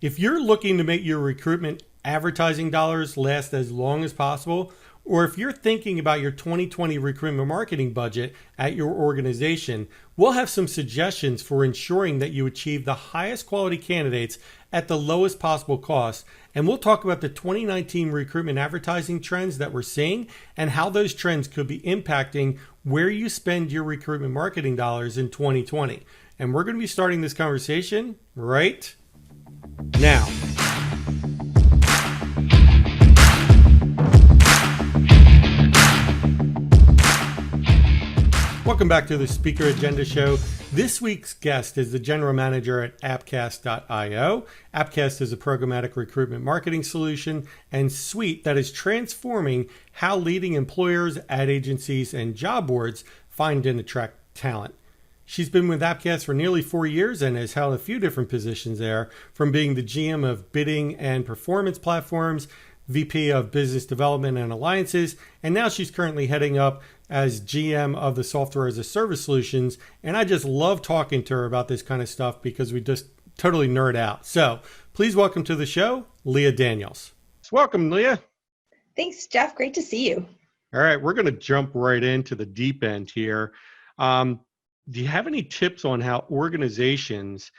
If you're looking to make your recruitment advertising dollars last as long as possible, or if you're thinking about your 2020 recruitment marketing budget at your organization, we'll have some suggestions for ensuring that you achieve the highest quality candidates at the lowest possible cost. And we'll talk about the 2019 recruitment advertising trends that we're seeing and how those trends could be impacting where you spend your recruitment marketing dollars in 2020. And we're going to be starting this conversation right now. Welcome back to the Speaker Agenda Show. This week's guest is the general manager at Appcast.io. Appcast is a programmatic recruitment marketing solution and suite that is transforming how leading employers, ad agencies, and job boards find and attract talent. She's been with Appcast for nearly 4 years and has held a few different positions there, from being the GM of bidding and performance platforms, VP of business development and alliances, and now she's currently heading up as GM of the software as a service solutions. And I just love talking to her about this kind of stuff because we just totally nerd out. So please welcome to the show, Leah Daniels. Welcome, Leah. Thanks, Jeff. Great to see you. All right, we're going to jump right into the deep end here. Do you have any tips on how organizations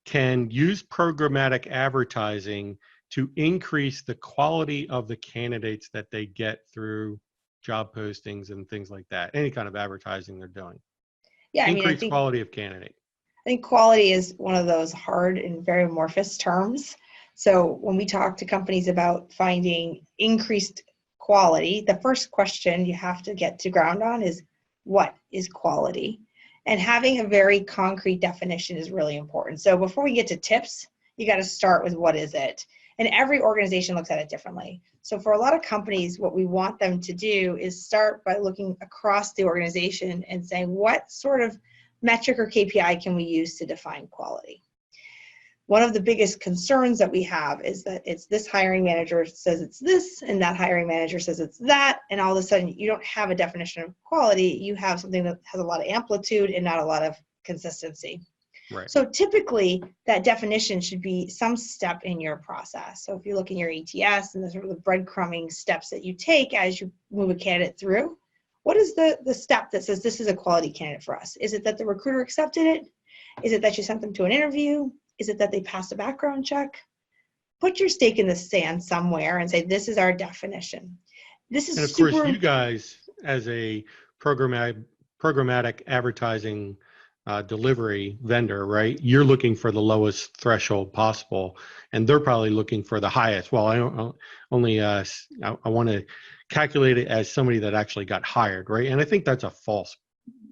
can use programmatic advertising to increase the quality of the candidates that they get through job postings and things like that? Any kind of advertising they're doing. Yeah, I think quality of candidate. I think quality is one of those hard and very amorphous terms. So when we talk to companies about finding increased quality, the first question you have to get to ground on is, what is quality? And having a very concrete definition is really important. So before we get to tips, you got to start with what is it? And every organization looks at it differently. So for a lot of companies, what we want them to do is start by looking across the organization and saying, what sort of metric or KPI can we use to define quality? One of the biggest concerns that we have is that it's this hiring manager says it's this, and that hiring manager says it's that, and all of a sudden you don't have a definition of quality. You have something that has a lot of amplitude and not a lot of consistency. Right. So typically that definition should be some step in your process. So if you look in your ATS and the sort of the breadcrumbing steps that you take as you move a candidate through, what is the step that says this is a quality candidate for us? Is it that the recruiter accepted it? Is it that you sent them to an interview? Is it that they passed a background check? Put your stake in the sand somewhere and say, this is our definition. This is and of course, you guys as a programmatic advertising delivery vendor, right? You're looking for the lowest threshold possible, and they're probably looking for the highest. Well, I want to calculate it as somebody that actually got hired, right? And I think that's a false,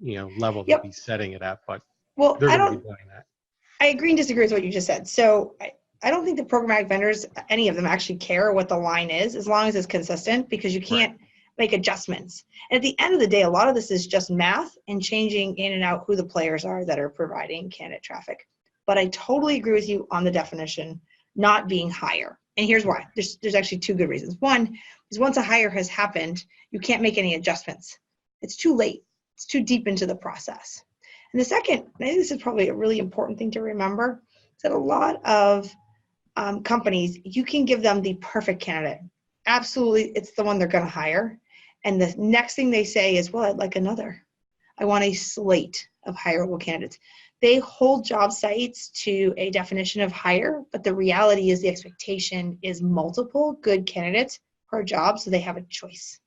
level that he's setting it at. But they're going to be doing that. I agree and disagree with what you just said. So I don't think the programmatic vendors, any of them, actually care what the line is, as long as it's consistent, because you can't make adjustments. And at the end of the day, a lot of this is just math and changing in and out who the players are that are providing candidate traffic. But I totally agree with you on the definition not being higher. And here's why. There's actually two good reasons. One is once a hire has happened, you can't make any adjustments. It's too late. It's too deep into the process. And the second, and I think this is probably a really important thing to remember, is that a lot of companies, you can give them the perfect candidate. Absolutely, it's the one they're going to hire. And the next thing they say is, well, I'd like another. I want a slate of hireable candidates. They hold job sites to a definition of hire, but the reality is the expectation is multiple good candidates per job, so they have a choice.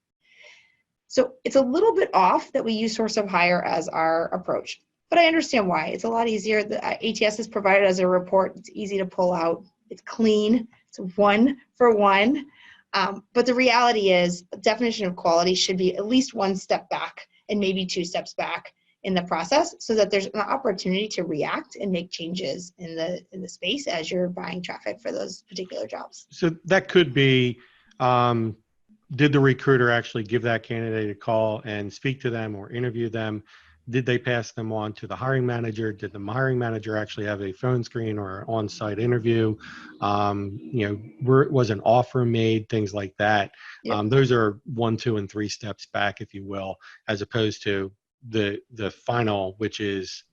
So it's a little bit off that we use source of hire as our approach. But I understand why. It's a lot easier. The ATS is provided as a report. It's easy to pull out. It's clean. It's one for one. But the reality is, the definition of quality should be at least one step back and maybe two steps back in the process, so that there's an opportunity to react and make changes in the space as you're buying traffic for those particular jobs. So that could be, did the recruiter actually give that candidate a call and speak to them or interview them? Did they pass them on to the hiring manager? Did the hiring manager actually have a phone screen or an on-site interview? Was an offer made? Things like that. Yep. Those are 1, 2, and 3 steps back, if you will, as opposed to the final, which is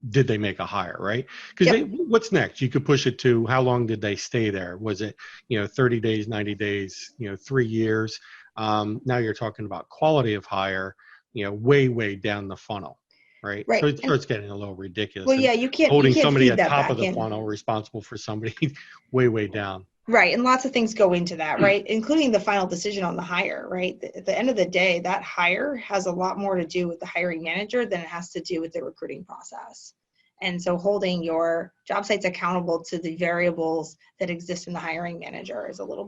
did they make a hire, right? Because what's next? You could push it to how long did they stay there? Was it, 30 days, 90 days, 3 years? Now you're talking about quality of hire, way, way down the funnel, right? So Right. it starts getting a little ridiculous. Well, And yeah, you holding can't somebody feed at that top of back the in. funnel responsible for somebody way, way down. Right. And lots of things go into that, right? Including the final decision on the hire, right? At the end of the day, that hire has a lot more to do with the hiring manager than it has to do with the recruiting process. And so holding your job sites accountable to the variables that exist in the hiring manager is a little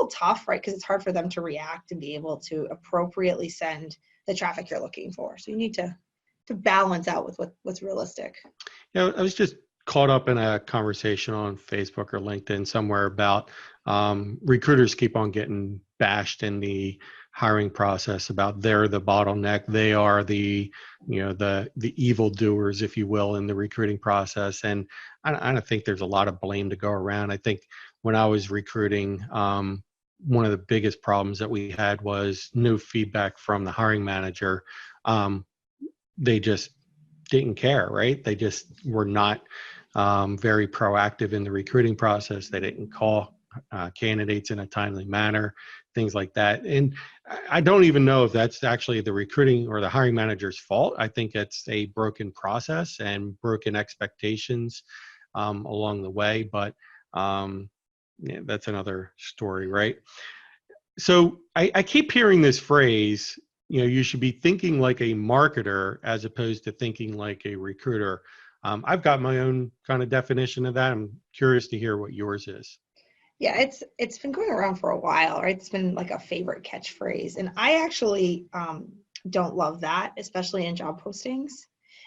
tough, right? Because it's hard for them to react and be able to appropriately send the traffic you're looking for. So you need to balance out with what's realistic. I was just caught up in a conversation on Facebook or LinkedIn somewhere about recruiters keep on getting bashed in the hiring process about they're the bottleneck. They are the evil doers, if you will, in the recruiting process. And I don't think there's a lot of blame to go around. I think when I was recruiting, one of the biggest problems that we had was no feedback from the hiring manager. They just didn't care, right? They just were not very proactive in the recruiting process. They didn't call candidates in a timely manner, things like that. And I don't even know if that's actually the recruiting or the hiring manager's fault. I think it's a broken process and broken expectations along the way. But that's another story, right? So I keep hearing this phrase, you should be thinking like a marketer as opposed to thinking like a recruiter. I've got my own kind of definition of that. I'm curious to hear what yours is. Yeah, it's been going around for a while, right? It's been like a favorite catchphrase. And I actually don't love that, especially in job postings.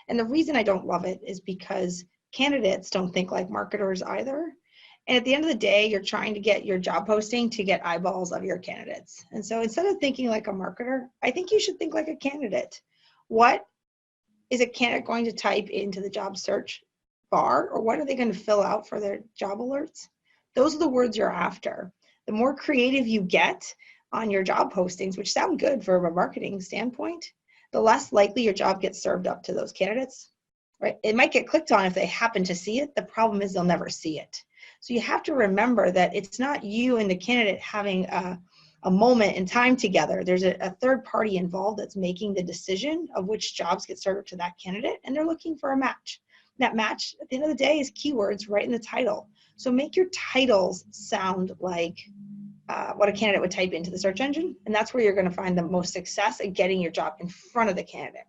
And the reason I don't love it is because candidates don't think like marketers either. And at the end of the day, you're trying to get your job posting to get eyeballs of your candidates. And so instead of thinking like a marketer, I think you should think like a candidate. What is a candidate going to type into the job search bar, or what are they going to fill out for their job alerts? Those are the words you're after. The more creative you get on your job postings, which sound good from a marketing standpoint, the less likely your job gets served up to those candidates, right? It might get clicked on if they happen to see it. The problem is they'll never see it. So you have to remember that it's not you and the candidate having a moment in time together. There's a third party involved that's making the decision of which jobs get served to that candidate, and they're looking for a match. That match, at the end of the day, is keywords right in the title. So make your titles sound like what a candidate would type into the search engine, and that's where you're going to find the most success at getting your job in front of the candidate.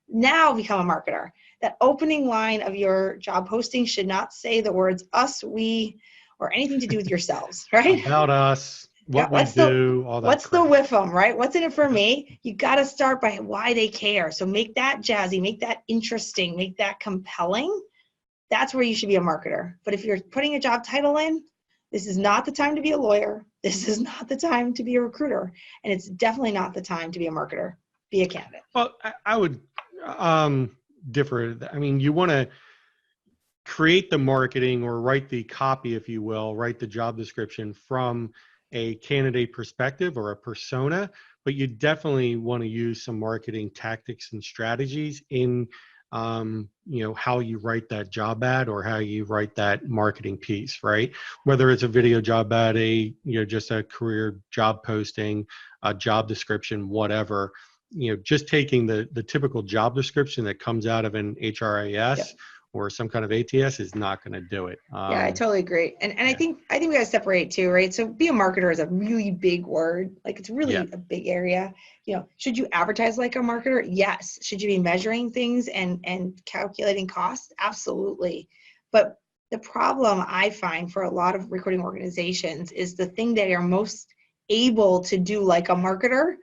Now become a marketer. That opening line of your job posting should not say the words us, we, or anything to do with yourselves, right? About us, what we What's do, all that what's crap. the with them, right? What's in it for me? You got to start by why they care. So make that jazzy, make that interesting, make that compelling. That's where you should be a marketer. But if you're putting a job title in, this is not the time to be a lawyer. This is not the time to be a recruiter. And it's definitely not the time to be a marketer. Be a candidate. Well, I would differ. I mean, you want to create the marketing or write the copy, if you will, write the job description from a candidate perspective or a persona, but you definitely want to use some marketing tactics and strategies in how you write that job ad or how you write that marketing piece, right? Whether it's a video job ad, just a career job posting, a job description, whatever, just taking the typical job description that comes out of an HRIS. Yep. Or some kind of ATS is not going to do it. Yeah, I totally agree. And yeah. I think we got to separate too, right? So be a marketer is a really big word. Like it's really a big area. Should you advertise like a marketer? Yes. Should you be measuring things and calculating costs? Absolutely. But the problem I find for a lot of recruiting organizations is the thing they are most able to do like a marketer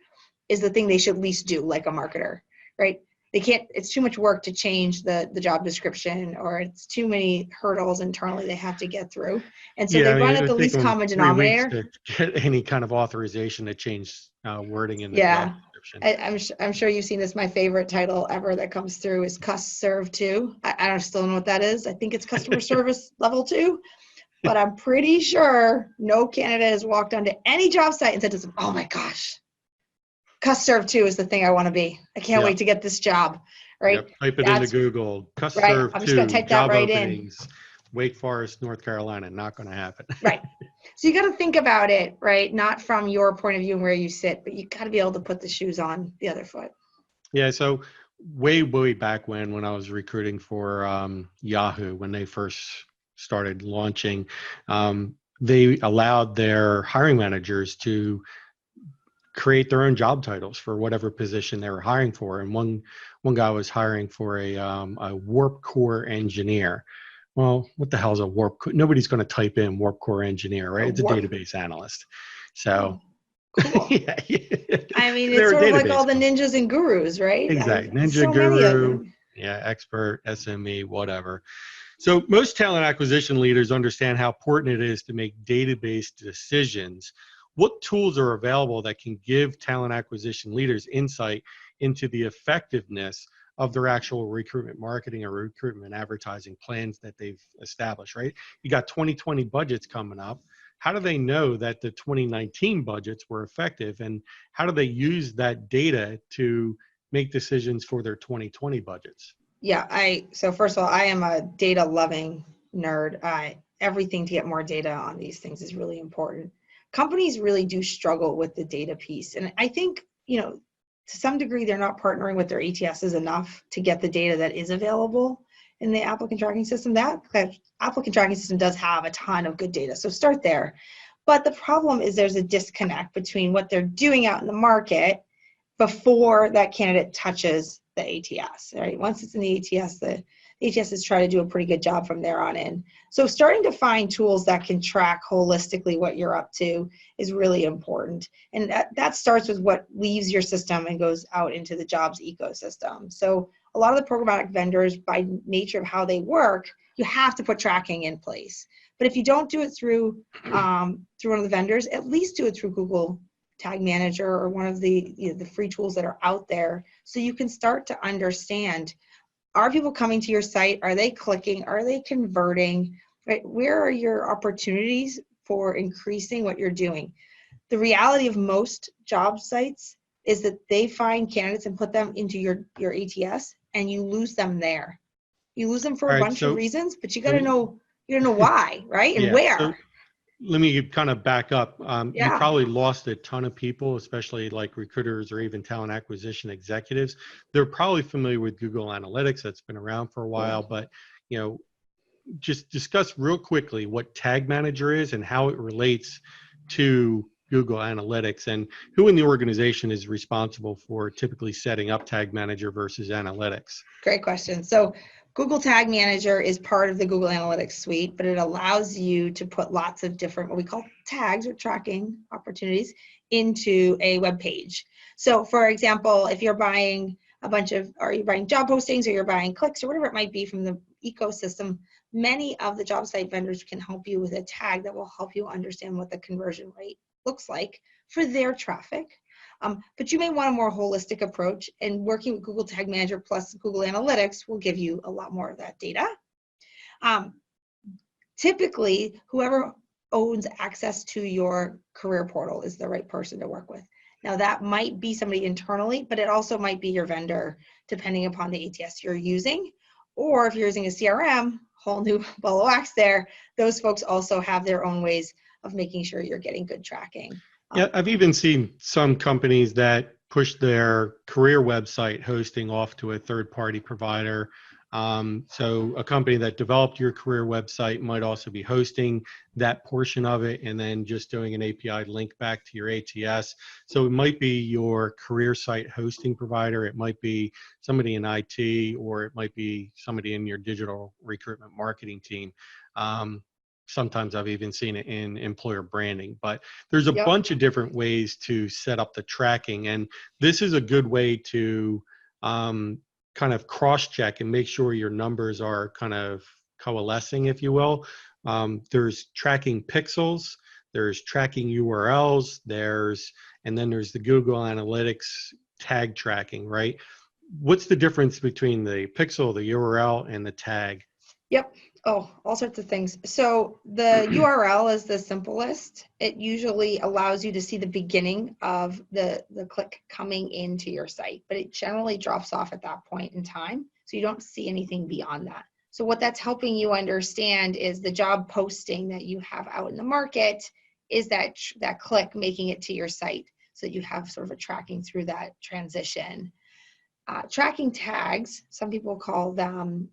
is the thing they should least do like a marketer, right? They can't, it's too much work to change the job description, or it's too many hurdles internally they have to get through. And so they run at the least common denominator. To get any kind of authorization to change wording in the job description. I'm sure you've seen this. My favorite title ever that comes through is Cust Serve 2. I don't still know what that is. I think it's customer service level 2, but I'm pretty sure no candidate has walked onto any job site and said to them, oh my gosh, Cust Serve 2 is the thing I want to be. I can't wait to get this job, right? Yep. Type it into That's Google. Cust right. serve I'm just going to 2 type that job right in. openings, Wake Forest, North Carolina. Not going to happen. Right. So you got to think about it, right? Not from your point of view and where you sit, but you got to be able to put the shoes on the other foot. Yeah. So way back when I was recruiting for Yahoo, when they first started launching, they allowed their hiring managers to create their own job titles for whatever position they were hiring for. And one guy was hiring for a warp core engineer. Well, what the hell is a warp core? Nobody's going to type in warp core engineer, right? A It's a warp. database analyst. Oh, So cool. yeah, I mean, it's they're a sort of like all database the company. ninjas and gurus, right? Exactly. Ninja So many of Guru, them. yeah, expert, SME, whatever. So most talent acquisition leaders understand how important it is to make database decisions. What tools are available that can give talent acquisition leaders insight into the effectiveness of their actual recruitment marketing or recruitment advertising plans that they've established, right? You got 2020 budgets coming up. How do they know that the 2019 budgets were effective, and how do they use that data to make decisions for their 2020 budgets? Yeah, so first of all, I am a data loving nerd. Everything to get more data on these things is really important. Companies really do struggle with the data piece. And I think, to some degree, they're not partnering with their ATSs enough to get the data that is available in the applicant tracking system. That applicant tracking system does have a ton of good data. So start there. But the problem is there's a disconnect between what they're doing out in the market before that candidate touches the ATS, right? Once it's in the ATS, the ATSs try to do a pretty good job from there on in. So starting to find tools that can track holistically what you're up to is really important. And that starts with what leaves your system and goes out into the jobs ecosystem. So a lot of the programmatic vendors, by nature of how they work, you have to put tracking in place. But if you don't do it through one of the vendors, at least do it through Google Tag Manager or one of the the free tools that are out there, so you can start to understand, are people coming to your site? Are they clicking? Are they converting? Right? Where are your opportunities for increasing what you're doing? The reality of most job sites is that they find candidates and put them into your ATS, and you lose them there. You lose them for All a right, bunch of so reasons, but you got let to me, know why, right? And yeah, so where. let me kind of back up. You Yeah. probably lost a ton of people, especially like recruiters or even talent acquisition executives. They're probably familiar with Google Analytics. That's been around for a while, but you know, just discuss real quickly what Tag Manager is and how it relates to Google Analytics, and who in the organization is responsible for typically setting up Tag Manager versus Analytics. Great question. So Google Tag Manager is part of the Google Analytics suite, but it allows you to put lots of different, what we call tags or tracking opportunities, into a web page. So for example, if you're buying are you buying job postings, or you're buying clicks, or whatever it might be from the ecosystem, many of the job site vendors can help you with a tag that will help you understand what the conversion rate looks like for their traffic. But you may want a more holistic approach, and working with Google Tag Manager plus Google Analytics will give you a lot more of that data. Typically, whoever owns access to your career portal is the right person to work with. Now, that might be somebody internally, but it also might be your vendor, depending upon the ATS you're using. Or if you're using a CRM, whole new ball of wax there, those folks also have their own ways of making sure you're getting good tracking. Yeah, I've even seen some companies that push their career website hosting off to a third-party provider. So a company that developed your career website might also be hosting that portion of it and then just doing an API link back to your ATS. So it might be your career site hosting provider, it might be somebody in IT, or it might be somebody in your digital recruitment marketing team. Sometimes I've even seen it in employer branding, but there's a bunch of different ways to set up the tracking. And this is a good way to kind of cross-check and make sure your numbers are kind of coalescing, if you will. There's tracking pixels, there's tracking URLs, and then there's the Google Analytics tag tracking, right? What's the difference between the pixel, the URL, and the tag? Yep. Oh, all sorts of things. So the URL is the simplest. It usually allows you to see the beginning of the click coming into your site, but it generally drops off at that point in time. So you don't see anything beyond that. So what that's helping you understand is the job posting that you have out in the market is that click making it to your site. So you have sort of a tracking through that transition. Tracking tags, some people call them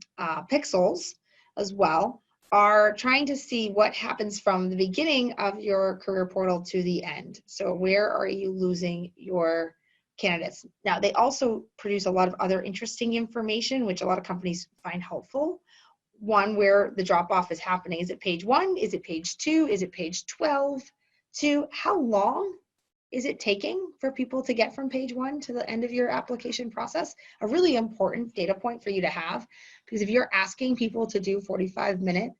pixels as well, are trying to see what happens from the beginning of your career portal to the end. So where are you losing your candidates? Now, they also produce a lot of other interesting information, which a lot of companies find helpful. One, where the drop off is happening. Is it page 1? Is it page 2? Is it page 12? 2, how long is it taking for people to get from page 1 to the end of your application process? A really important data point for you to have, because if you're asking people to do 45-minute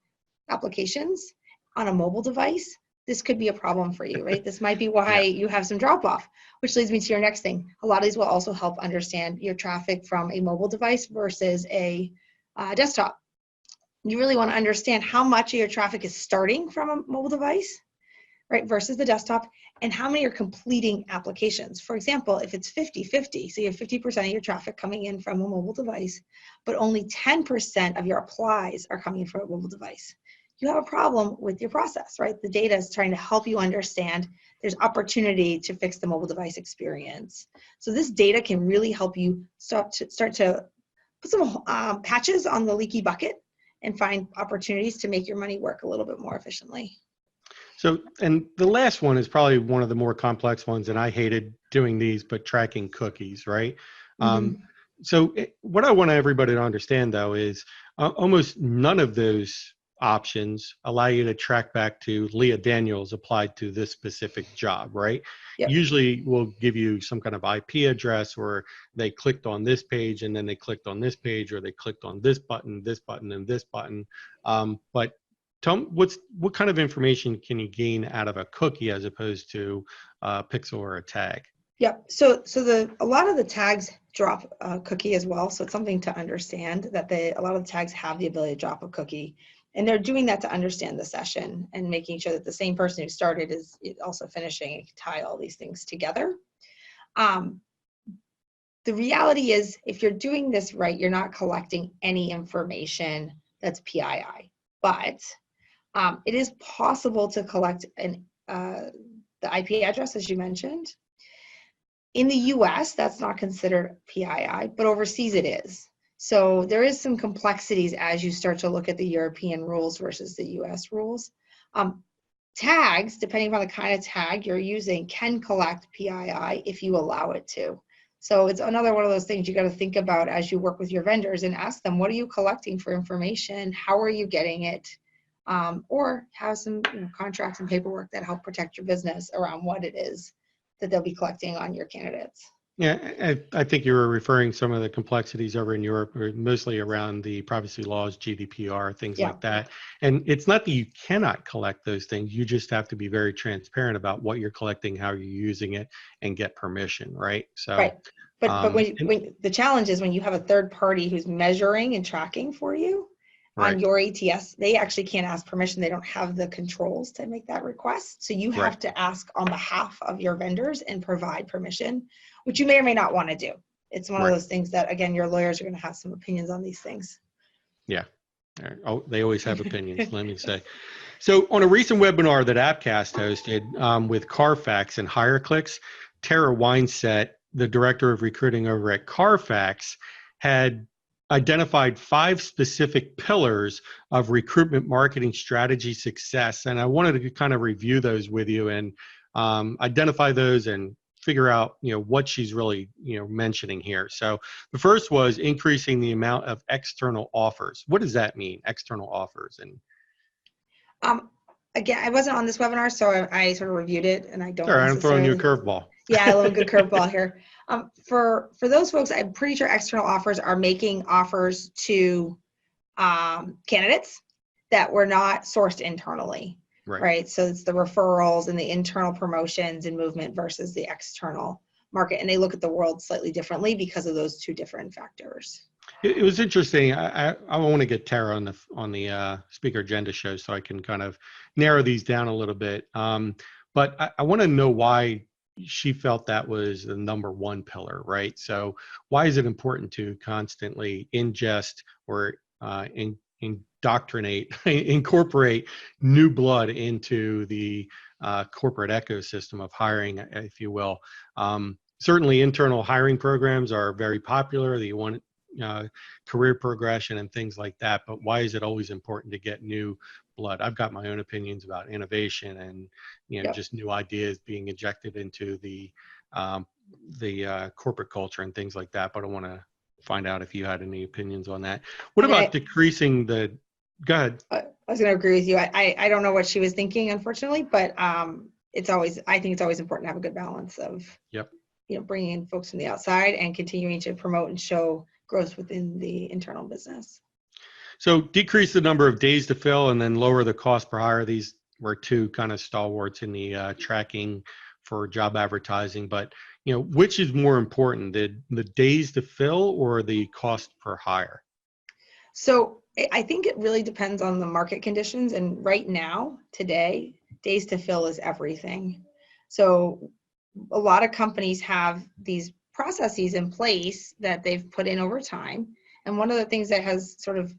applications on a mobile device, this could be a problem for you, right? This might be why you have some drop off, which leads me to your next thing. A lot of these will also help understand your traffic from a mobile device versus a desktop. You really want to understand how much of your traffic is starting from a mobile device, right, versus the desktop, and how many are completing applications. For example, if it's 50-50, so you have 50% of your traffic coming in from a mobile device, but only 10% of your applies are coming from a mobile device, you have a problem with your process, right? The data is trying to help you understand there's opportunity to fix the mobile device experience. So this data can really help you start to put some patches on the leaky bucket and find opportunities to make your money work a little bit more efficiently. So, and the last one is probably one of the more complex ones, and I hated doing these, but tracking cookies, right? So what I want everybody to understand, though, is almost none of those options allow you to track back to Leah Daniels applied to this specific job, right? Yep. Usually we'll give you some kind of IP address, or they clicked on this page and then they clicked on this page, or they clicked on this button, and this button. But tell me, what kind of information can you gain out of a cookie as opposed to a pixel or a tag? Yep. So a lot of the tags drop a cookie as well. So it's something to understand that a lot of the tags have the ability to drop a cookie, and they're doing that to understand the session and making sure that the same person who started is also finishing and tie all these things together. The reality is, if you're doing this right, you're not collecting any information that's PII, but it is possible to collect the IP address, as you mentioned. In the US, that's not considered PII, but overseas it is. So there is some complexities as you start to look at the European rules versus the US rules. Tags, depending on the kind of tag you're using, can collect PII if you allow it to. So it's another one of those things you got to think about as you work with your vendors and ask them, what are you collecting for information? How are you getting it? Or have some contracts and paperwork that help protect your business around what it is that they'll be collecting on your candidates. Yeah, I think you were referring some of the complexities over in Europe, or mostly around the privacy laws, GDPR, things like that. And it's not that you cannot collect those things. You just have to be very transparent about what you're collecting, how you're using it, and get permission, right? So, right. But when the challenge is when you have a third party who's measuring and tracking for you on your ATS, they actually can't ask permission. They don't have the controls to make that request. So you have to ask on behalf of your vendors and provide permission, which you may or may not want to do. It's one of those things that, again, your lawyers are going to have some opinions on these things. Yeah. Oh, they always have opinions, let me say. So on a recent webinar that Appcast hosted with Carfax and HireClicks, Tara Weinset, the director of recruiting over at Carfax, had identified 5 specific pillars of recruitment marketing strategy success. And I wanted to kind of review those with you and identify those and figure out, what she's really, mentioning here. So the first was increasing the amount of external offers. What does that mean, external offers? And again, I wasn't on this webinar, so I sort of reviewed it, and I don't. Sorry, I'm throwing you a curveball. Yeah, a little good curveball here. For those folks, I'm pretty sure external offers are making offers to candidates that were not sourced internally, right? So it's the referrals and the internal promotions and movement versus the external market, and they look at the world slightly differently because of those two different factors. It was interesting. I want to get Tara on the speaker agenda show so I can kind of narrow these down a little bit. But I want to know why she felt that was the number one pillar, right? So why is it important to constantly ingest or indoctrinate, incorporate new blood into the corporate ecosystem of hiring, if you will? Certainly, internal hiring programs are very popular. You want career progression and things like that. But why is it always important to get new blood? I've got my own opinions about innovation and Yep. just new ideas being injected into the corporate culture and things like that. But I want to find out if you had any opinions on that. What And about decreasing the? Go ahead. I was going to agree with you. I don't know what she was thinking, unfortunately, but it's always, I think it's always important to have a good balance of, Yep. bringing in folks from the outside and continuing to promote and show growth within the internal business. So decrease the number of days to fill and then lower the cost per hire. These were two kind of stalwarts in the tracking for job advertising. But which is more important, the days to fill or the cost per hire? So I think it really depends on the market conditions. And right now, today, days to fill is everything. So a lot of companies have these processes in place that they've put in over time. And one of the things that has sort of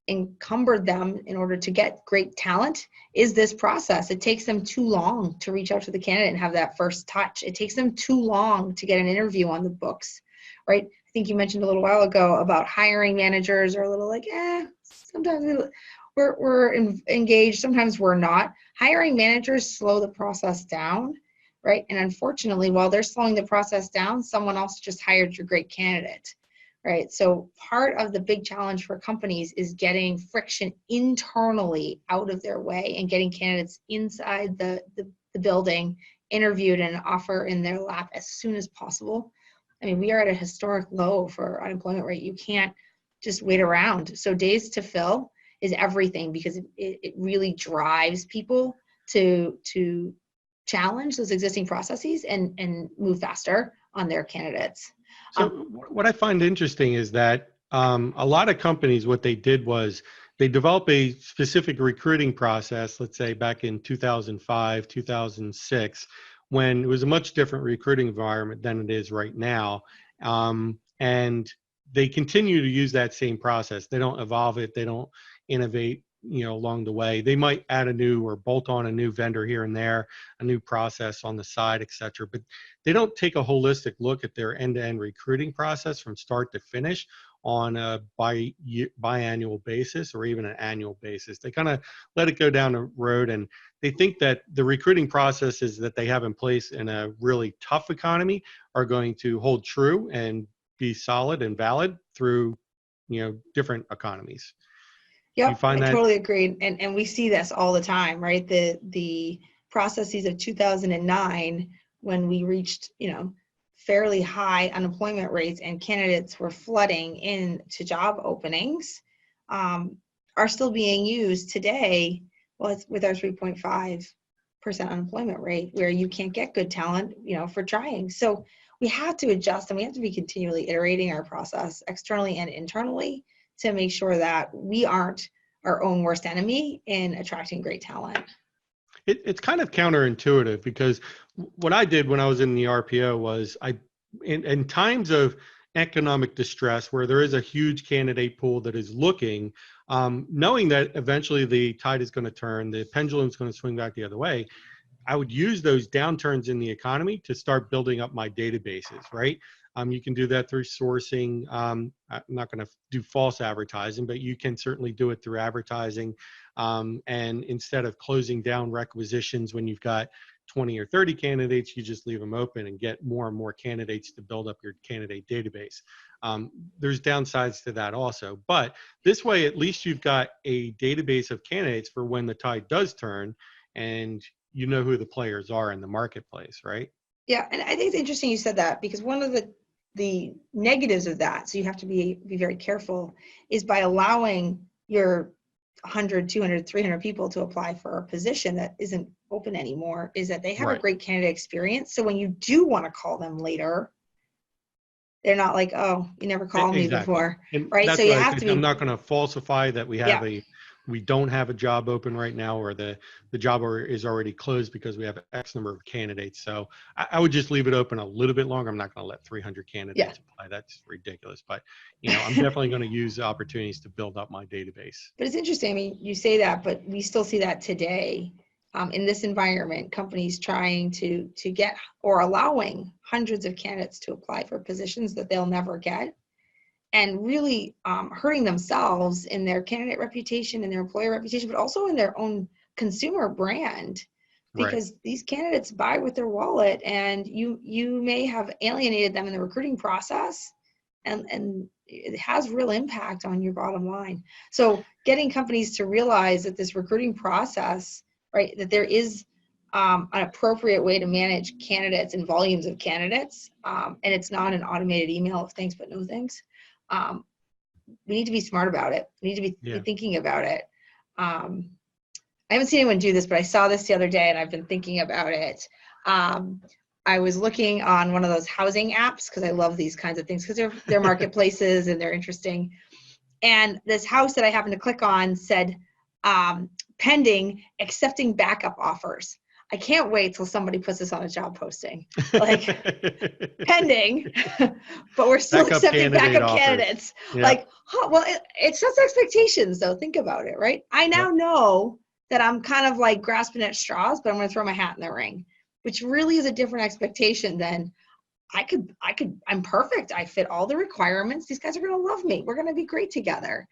encumbered them in order to get great talent is this process. It takes them too long to reach out to the candidate and have that first touch. It takes them too long to get an interview on the books, right? I think you mentioned a little while ago about hiring managers are a little like, sometimes we're engaged, sometimes we're not. Hiring managers slow the process down, right? And unfortunately, while they're slowing the process down, someone else just hired your great candidate, right? So part of the big challenge for companies is getting friction internally out of their way and getting candidates inside the building, interviewed and an offer in their lap as soon as possible. I mean, we are at a historic low for unemployment rate. You can't just wait around. So days to fill is everything because it really drives people to challenge those existing processes and move faster on their candidates. So what I find interesting is that a lot of companies, what they did was they developed a specific recruiting process, let's say back in 2005, 2006, when it was a much different recruiting environment than it is right now. And they continue to use that same process. They don't evolve it. They don't innovate, along the way. They might add a new or bolt on a new vendor here and there, a new process on the side, et cetera. But they don't take a holistic look at their end-to-end recruiting process from start to finish on a biannual basis or even an annual basis. They kind of let it go down the road, and they think that the recruiting processes that they have in place in a really tough economy are going to hold true and be solid and valid through different economies. You Yep, find I that? totally agree. And we see this all the time, right? The processes of 2009 when we reached, fairly high unemployment rates and candidates were flooding into job openings are still being used today. Well, it's with our 3.5% unemployment rate where you can't get good talent, for trying. So we have to adjust and we have to be continually iterating our process externally and internally to make sure that we aren't our own worst enemy in attracting great talent. It's kind of counterintuitive because what I did when I was in the RPO was in times of economic distress where there is a huge candidate pool that is looking, knowing that eventually the tide is going to turn, the pendulum is going to swing back the other way, I would use those downturns in the economy to start building up my databases, right? You can do that through sourcing. I'm not going to do false advertising, but you can certainly do it through advertising. And instead of closing down requisitions when you've got 20 or 30 candidates, you just leave them open and get more and more candidates to build up your candidate database. There's downsides to that also, but this way, at least you've got a database of candidates for when the tide does turn and you know who the players are in the marketplace, right? Yeah, and I think it's interesting you said that because one of the negatives of that, so you have to be very careful, is by allowing your 100, 200, 300 people to apply for a position that isn't open anymore, is that they have a great candidate experience. So when you do want to call them later, They're not like, oh, you never called me Exactly. before, And right? So that's you what I have to said. I'm be, not going to falsify that yeah. we don't have a job open right now, or the job is already closed because we have X number of candidates. So I would just leave it open a little bit longer. I'm not going to let 300 Yeah. candidates apply. That's ridiculous. But, I'm definitely going to use the opportunities to build up my database. But it's interesting. I mean, you say that, but we still see that today in this environment, companies trying to get or allowing hundreds of candidates to apply for positions that they'll never get, and really hurting themselves in their candidate reputation and their employer reputation, but also in their own consumer brand, Right. because these candidates buy with their wallet, and you may have alienated them in the recruiting process, and it has real impact on your bottom line. So getting companies to realize that this recruiting process, right, that there is an appropriate way to manage candidates and volumes of candidates, and it's not an automated email of thanks but no thanks. We need to be smart about it. We need to be thinking about it. I haven't seen anyone do this, but I saw this the other day and I've been thinking about it. I was looking on one of those housing apps, because I love these kinds of things, because they're marketplaces and they're interesting. And this house that I happened to click on said, pending accepting backup offers. I can't wait till somebody puts this on a job posting. Like, pending, but we're still accepting backup candidates. Yeah. Like, well, it sets expectations, though. Think about it, right? I now know that I'm kind of like grasping at straws, but I'm going to throw my hat in the ring, which really is a different expectation than I'm perfect. I fit all the requirements. These guys are going to love me. We're going to be great together.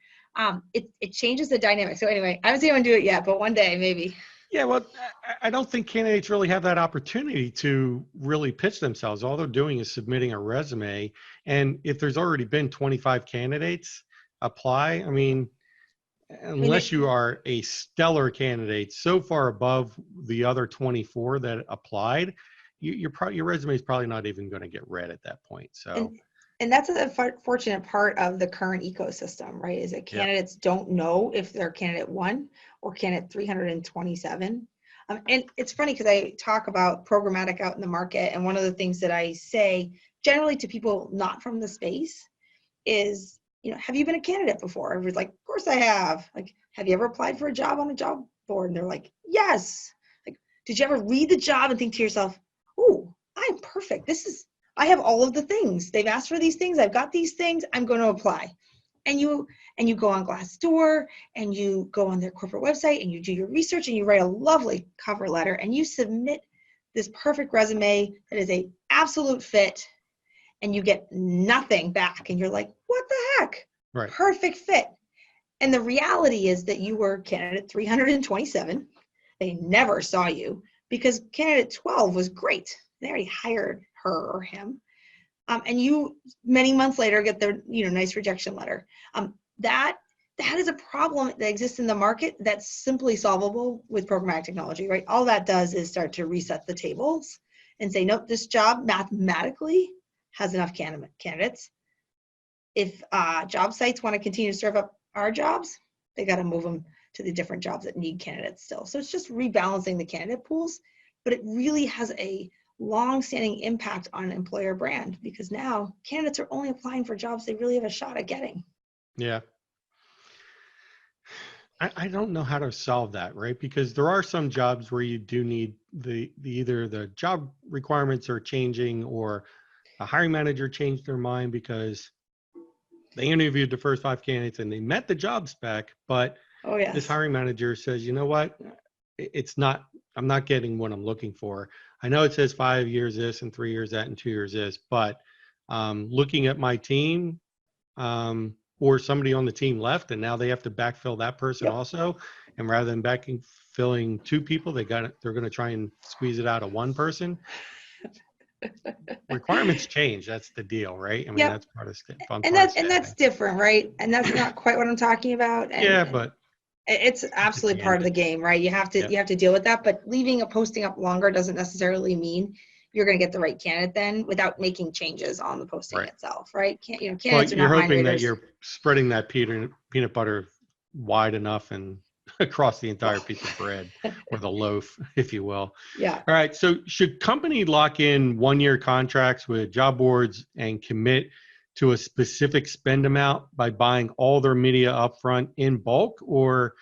It changes the dynamic. So anyway, I haven't seen anyone do it yet, but one day maybe. Yeah, well, I don't think candidates really have that opportunity to really pitch themselves. All they're doing is submitting a resume. And if there's already been 25 candidates apply, I mean, unless you are a stellar candidate so far above the other 24 that applied, your resume is probably not even going to get read at that point. So. And that's a fortunate part of the current ecosystem, right? Is that candidates don't know if they're candidate 1 or candidate 327. And it's funny because I talk about programmatic out in the market. And one of the things that I say generally to people not from the space is, have you been a candidate before? Everybody's like, of course I have. Like, have you ever applied for a job on a job board? And they're like, yes. Like, did you ever read the job and think to yourself, oh, I'm perfect. I have all of the things. They've asked for these things. I've got these things. I'm going to apply. And you go on Glassdoor and you go on their corporate website and you do your research and you write a lovely cover letter and you submit this perfect resume that is a absolute fit, and you get nothing back. And you're like, what the heck? Right. Perfect fit. And the reality is that you were candidate 327. They never saw you because candidate 12 was great. They already hired her or him. And you, many months later, get their nice rejection letter. That is a problem that exists in the market that's simply solvable with programmatic technology, right? All that does is start to reset the tables and say, nope, this job mathematically has enough candidates. If job sites want to continue to serve up our jobs, they got to move them to the different jobs that need candidates still. So it's just rebalancing the candidate pools, but it really has a long-standing impact on employer brand, because now candidates are only applying for jobs they really have a shot at getting. Yeah. I don't know how to solve that, right? Because there are some jobs where you do need either the job requirements are changing or a hiring manager changed their mind because they interviewed the first 5 candidates and they met the job spec, but this hiring manager says, you know what, I'm not getting what I'm looking for. I know it says 5 years this and 3 years that and 2 years this, but looking at my team, or somebody on the team left and now they have to backfill that person also. And rather than backfilling 2 people, they're going to try and squeeze it out of 1 person. Requirements change. That's the deal, right? I mean, that's part of fun. And that's different, right? And that's not quite what I'm talking about. And, but it's absolutely part of the game, right? You have to deal with that, but leaving a posting up longer doesn't necessarily mean you're going to get the right candidate then without making changes on the posting itself, right? Candidates are you're not hoping mind that readers. you're spreading that peanut butter wide enough and across the entire piece of bread or the loaf, if you will. Yeah. All right. So should company lock in 1-year contracts with job boards and commit to a specific spend amount by buying all their media upfront in bulk? Or,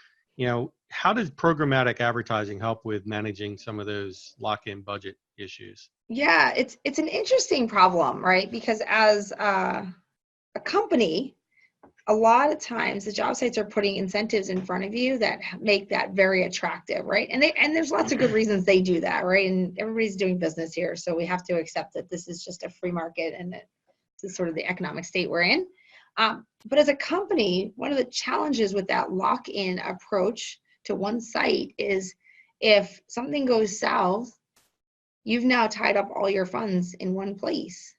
how does programmatic advertising help with managing some of those lock-in budget issues? Yeah, it's an interesting problem, right? Because as a company, a lot of times the job sites are putting incentives in front of you that make that very attractive, right? And there's lots of good reasons they do that, right? And everybody's doing business here, so we have to accept that this is just a free market and that this is sort of the economic state we're in. But as a company, one of the challenges with that lock-in approach to one site is if something goes south, you've now tied up all your funds in one place.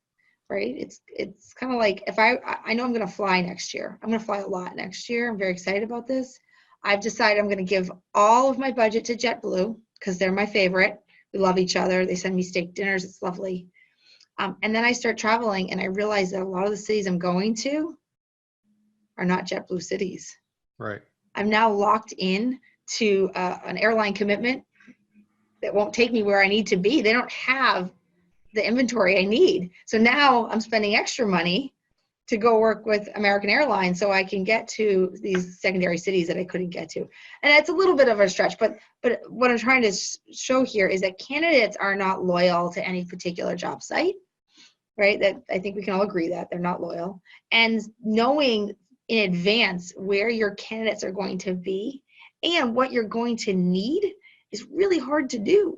Right? It's kind of like if I know I'm going to fly next year. I'm going to fly a lot next year. I'm very excited about this. I've decided I'm going to give all of my budget to JetBlue because they're my favorite. We love each other. They send me steak dinners. It's lovely. And then I start traveling and I realize that a lot of the cities I'm going to are not JetBlue cities. Right. I'm now locked in to an airline commitment that won't take me where I need to be. They don't have the inventory I need. So now I'm spending extra money to go work with American Airlines so I can get to these secondary cities that I couldn't get to. And it's a little bit of a stretch, but what I'm trying to show here is that candidates are not loyal to any particular job site, right? That I think we can all agree that they're not loyal. And knowing in advance where your candidates are going to be and what you're going to need is really hard to do.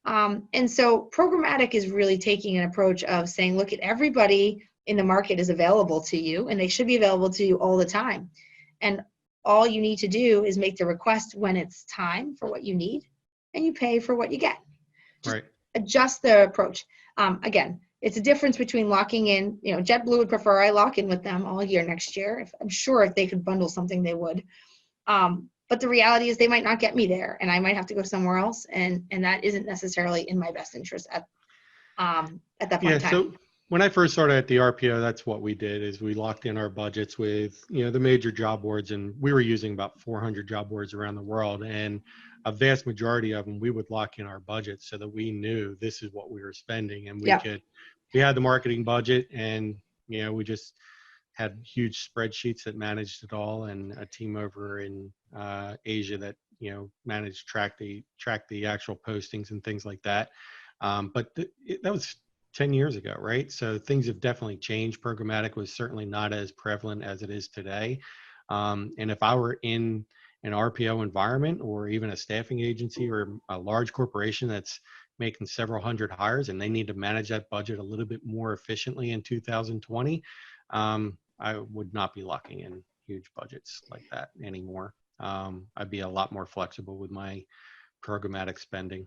And so programmatic is really taking an approach of saying, look, at everybody in the market is available to you and they should be available to you all the time. And all you need to do is make the request when it's time for what you need and you pay for what you get. Just right. Adjust the approach. Again, it's a difference between locking in, JetBlue would prefer I lock in with them all year next year. I'm sure if they could bundle something, they would. But the reality is they might not get me there and I might have to go somewhere else. And that isn't necessarily in my best interest at that point in time. So when I first started at the RPO, that's what we did is we locked in our budgets with, the major job boards, and we were using about 400 job boards around the world. And a vast majority of them, we would lock in our budgets so that we knew this is what we were spending. And we had the marketing budget and, we just had huge spreadsheets that managed it all, and a team over in Asia that track the actual postings and things like that. But that was 10 years ago, right? So things have definitely changed. Programmatic was certainly not as prevalent as it is today. And if I were in an RPO environment or even a staffing agency or a large corporation that's making several hundred hires and they need to manage that budget a little bit more efficiently in 2020, I would not be locking in huge budgets like that anymore. I'd be a lot more flexible with my programmatic spending.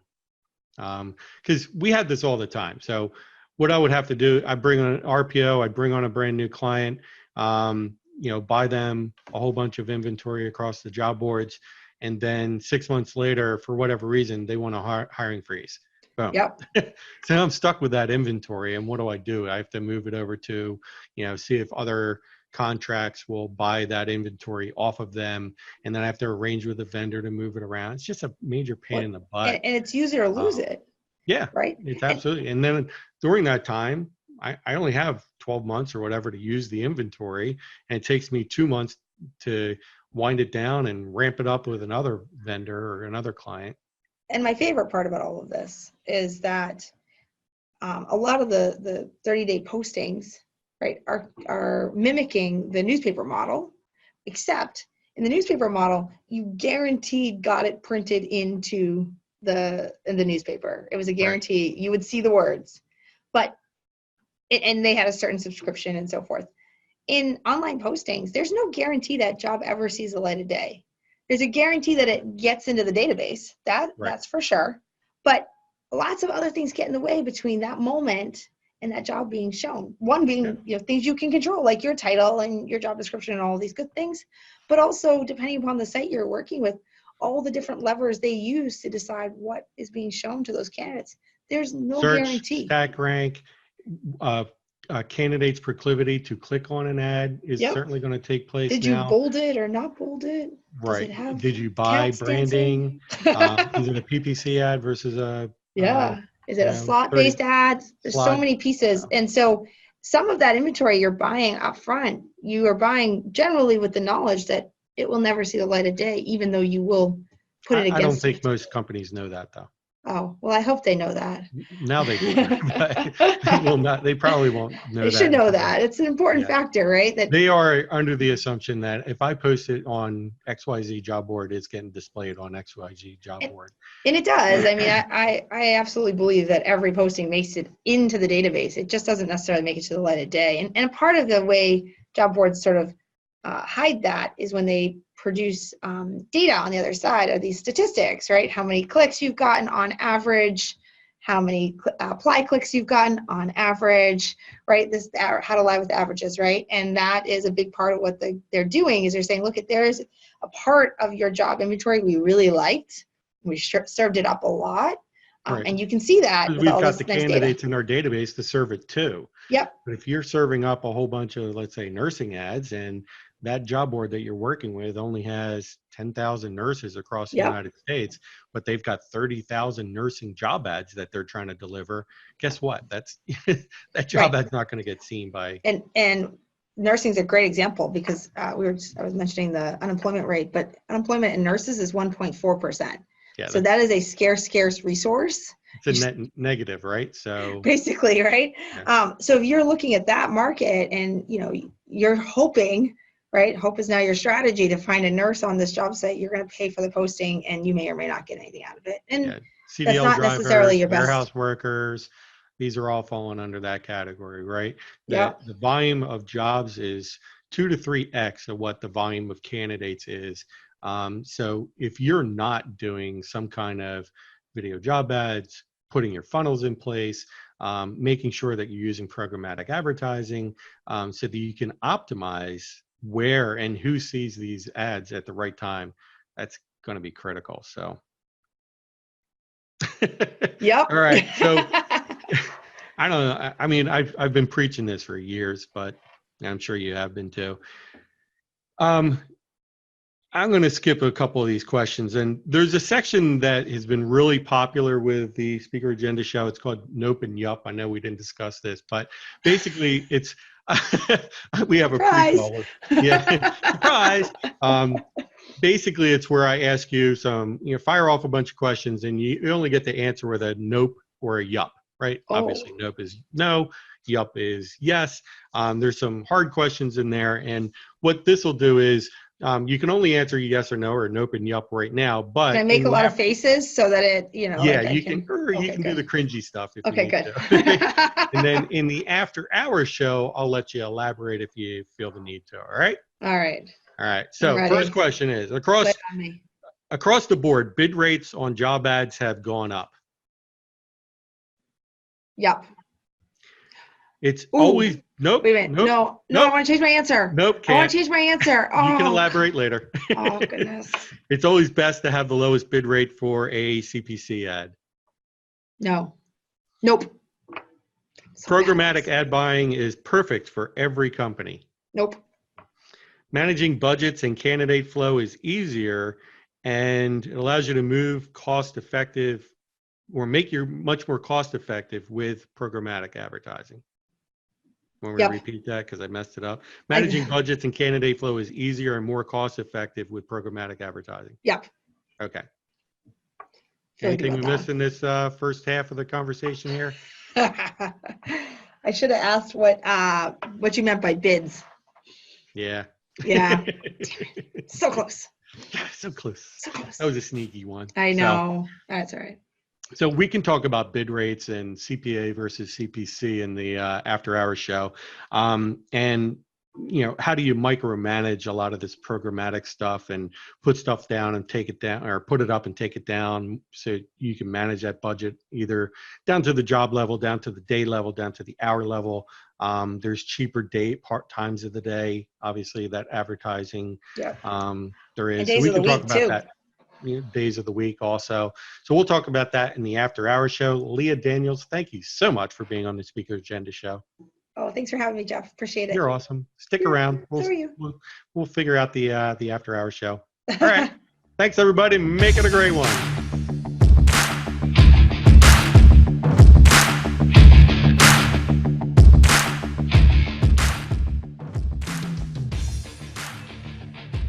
Because we had this all the time. So what I would have to do, I bring on an RPO, I bring on a brand new client, buy them a whole bunch of inventory across the job boards. And then 6 months later, for whatever reason, they want a hiring freeze. Boom. Yep. So I'm stuck with that inventory. And what do? I have to move it over to, see if other contracts will buy that inventory off of them. And then I have to arrange with the vendor to move it around. It's just a major pain in the butt. And it's use it or lose it. Yeah. Right. It's absolutely. And then during that time, I only have 12 months or whatever to use the inventory. And it takes me 2 months to wind it down and ramp it up with another vendor or another client. And my favorite part about all of this is that a lot of the 30-day postings, right, are mimicking the newspaper model, except in the newspaper model, you guaranteed got it printed into the newspaper. It was a guarantee. Right. You would see the words, and they had a certain subscription and so forth. In online postings, there's no guarantee that job ever sees the light of day. There's a guarantee that it gets into the database. That's for sure. But lots of other things get in the way between that moment and that job being shown. One being, things you can control, like your title and your job description and all these good things. But also, depending upon the site you're working with, all the different levers they use to decide what is being shown to those candidates. There's no Search, guarantee. Stack rank, candidates' proclivity to click on an ad is Yep. certainly going to take place Did you now. bold it or not bold it? Does it Right. have Did you buy cats branding? dancing? Is it a PPC ad versus a, Yeah. Is it you a know, 30 slot-based ad? There's so slot? many pieces. And so some of that inventory you're buying up front, you are buying generally with the knowledge that it will never see the light of day, even though you will put it I don't against think it. most companies know that though. Oh, well, I hope they know that. Now they do, but they will not. They probably won't know They that should know until that. It's an important yeah. factor, right? That They are under the assumption that if I post it on XYZ job board, it's getting displayed on XYZ job board. and it does. I mean, I absolutely believe that every posting makes it into the database. It just doesn't necessarily make it to the light of day. And part of the way job boards sort of hide that is when they produce data on the other side of these statistics, right? How many clicks you've gotten on average, how many apply clicks you've gotten on average, right? This how to lie with averages, right? And that is a big part of what they're doing is they're saying, look, there's a part of your job inventory we really liked. We served it up a lot. Right. And you can see that with We've all got this the nice candidates data. in our database to serve it too. Yep. But if you're serving up a whole bunch of, let's say, nursing ads, and that job board that you're working with only has 10,000 nurses across the Yep. United States, but they've got 30,000 nursing job ads that they're trying to deliver, guess what? That's that job ad's not going to get seen by. And nursing is a great example because I was mentioning the unemployment rate, but unemployment in nurses is 1.4%. Yeah, so that is a scarce resource. It's a net negative, right? So basically, right? Yeah. So if you're looking at that market and you're hoping, right? Hope is now your strategy to find a nurse on this job site. You're going to pay for the posting, and you may or may not get anything out of it. And CDL that's not drivers, necessarily your best. warehouse workers, these are all falling under that category, right? Yep. The volume of jobs is 2 to 3x of what the volume of candidates is. So if you're not doing some kind of video job ads, putting your funnels in place, making sure that you're using programmatic advertising so that you can optimize where and who sees these ads at the right time, that's going to be critical. So. Yep. All right. So I don't know. I mean, I've been preaching this for years, but I'm sure you have been too. I'm going to skip a couple of these questions, and there's a section that has been really popular with the Speaker Agenda show. It's called Nope and Yup. I know we didn't discuss this, but basically it's we have Surprise. A prequel. Yeah, surprise. Basically, it's where I ask you some, fire off a bunch of questions, and you only get to answer with a nope or a yup, right? Oh. Obviously, nope is no, yup is yes. There's some hard questions in there, and what this will do is you can only answer yes or no or nope and yup right now. But can I make a lot of faces so that it, yeah, like you can, or you can do the cringy stuff if okay, you need good. to. And then in the after hours show, I'll let you elaborate if you feel the need to. All right. All right. All right. So first question is across the board, bid rates on job ads have gone up. Yep. It's always nope. Wait a minute. Nope, no. I want to change my answer. Nope. I want to change my answer. Oh. You can elaborate later. Oh goodness. It's always best to have the lowest bid rate for a CPC ad. No. Nope. Programmatic ad buying is perfect for every company. Nope. Managing budgets and candidate flow is easier, and it allows you to move cost-effective or make you much more cost-effective with programmatic advertising. Want me to repeat that because I messed it up? Managing budgets and candidate flow is easier and more cost-effective with programmatic advertising. Yep. Okay. Anything we missed in this first half of the conversation here? I should have asked what you meant by bids. Yeah. Yeah. So close. So close. So close. That was a sneaky one. I know. That's all right. So we can talk about bid rates and CPA versus CPC in the after hours show. And, how do you micromanage a lot of this programmatic stuff and put stuff down and take it down, or put it up and take it down so you can manage that budget either down to the job level, down to the day level, down to the hour level. There's cheaper part times of the day, obviously, that advertising there is. And days so we of the can talk week about too. that. Days of the week also. So we'll talk about that in the after hours show. Leah Daniels, thank you so much for being on the Speaker Agenda show. Oh, thanks for having me, Jeff. Appreciate it. You're awesome. Stick around. So are you. We'll figure out the after hour show. All right. Thanks everybody. Make it a great one.